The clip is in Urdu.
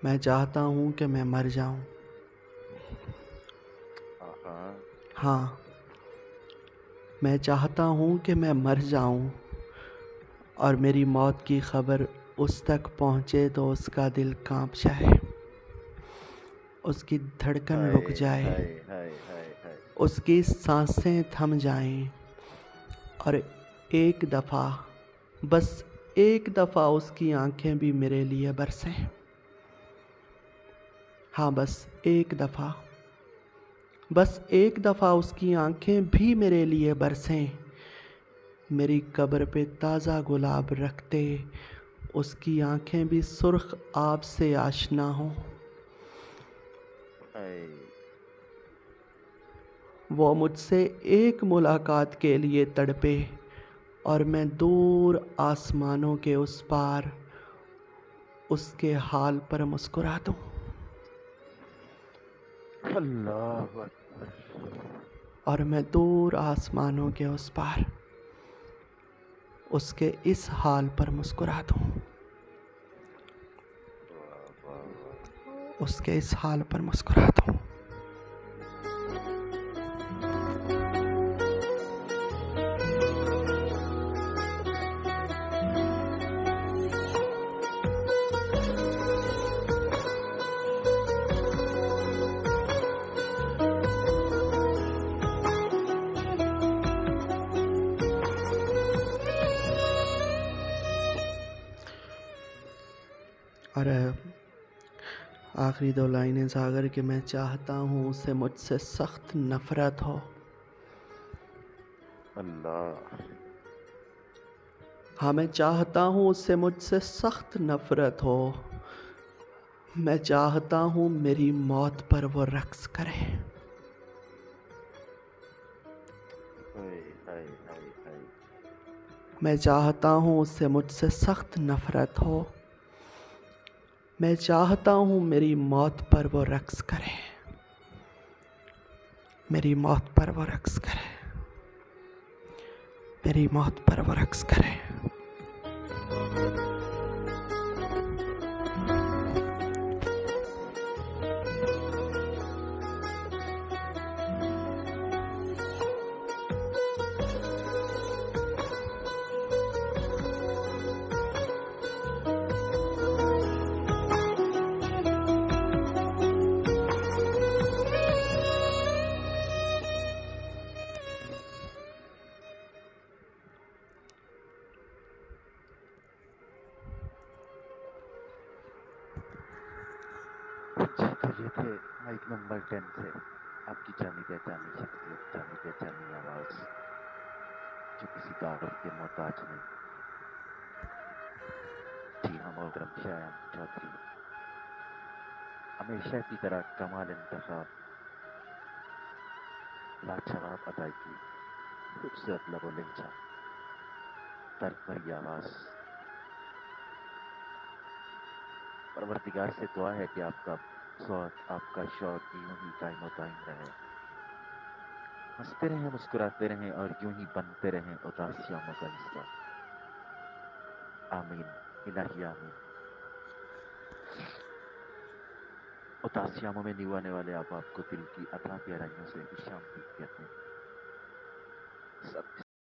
میں چاہتا ہوں کہ میں مر جاؤں. ہاں، میں چاہتا ہوں کہ میں مر جاؤں اور میری موت کی خبر اس تک پہنچے تو اس کا دل کانپ جائے، اس کی دھڑکن رک ہائے جائے، ہائے ہائے ہائے ہائے. اس کی سانسیں تھم جائیں اور ایک دفعہ، بس ایک دفعہ اس کی آنکھیں بھی میرے لیے برسیں. ہاں، بس ایک دفعہ، بس ایک دفعہ اس کی آنکھیں بھی میرے لیے برسیں. میری قبر پہ تازہ گلاب رکھتے اس کی آنکھیں بھی سرخ آب سے آشنا ہوں. ہائے. وہ مجھ سے ایک ملاقات کے لیے تڑپے اور میں دور آسمانوں کے اس پار اس کے حال پر مسکرا دوں. اللہ اکبر. اور میں دور آسمانوں کے اس پار اس کے اس حال پر مسکرا دوں. واہ واہ واہ. اس کے اس حال پر مسکرا دوں. اور آخری دو لائنیں ساگر کہ میں چاہتا ہوں اسے مجھ سے سخت نفرت ہو. اللہ. ہاں، میں چاہتا ہوں اس سے مجھ سے سخت نفرت ہو. میں چاہتا ہوں میری موت پر وہ رقص کرے. ہائے ہائے ہائے ہائے. میں چاہتا ہوں اس سے مجھ سے سخت نفرت ہو. میں چاہتا ہوں میری موت پر وہ رقص کرے. میری موت پر وہ رقص کرے. میری موت پر وہ رقص کرے. جی تو یہ تھے مائک نمبر 10 سے آپ کی جانی پہچانی شخصیت، جانی پہچانی آواز جو کسی تعارف کے محتاج نہیں. جی ہاں محترم شایان چودھری، ہمیشہ کی طرح کمال انتخاب، لاجواب ادائیگی، خوبصورت لب و لہجہ، درد بھری آواز. پروردگار سے دعا ہے کہ آپ کا ذوق، آپ کا شوق یوں ہی قائم و دائم رہے، ہنستے رہیں، مسکراتے رہیں اور یوں ہی بنتے رہیں اداسیاموں کا حصہ. آمین الہی آمین. اداسیاموں میں نیو آنے والے آپ کو دل کی عطا گہرائیوں سے خوش آمدید کہتے ہیں.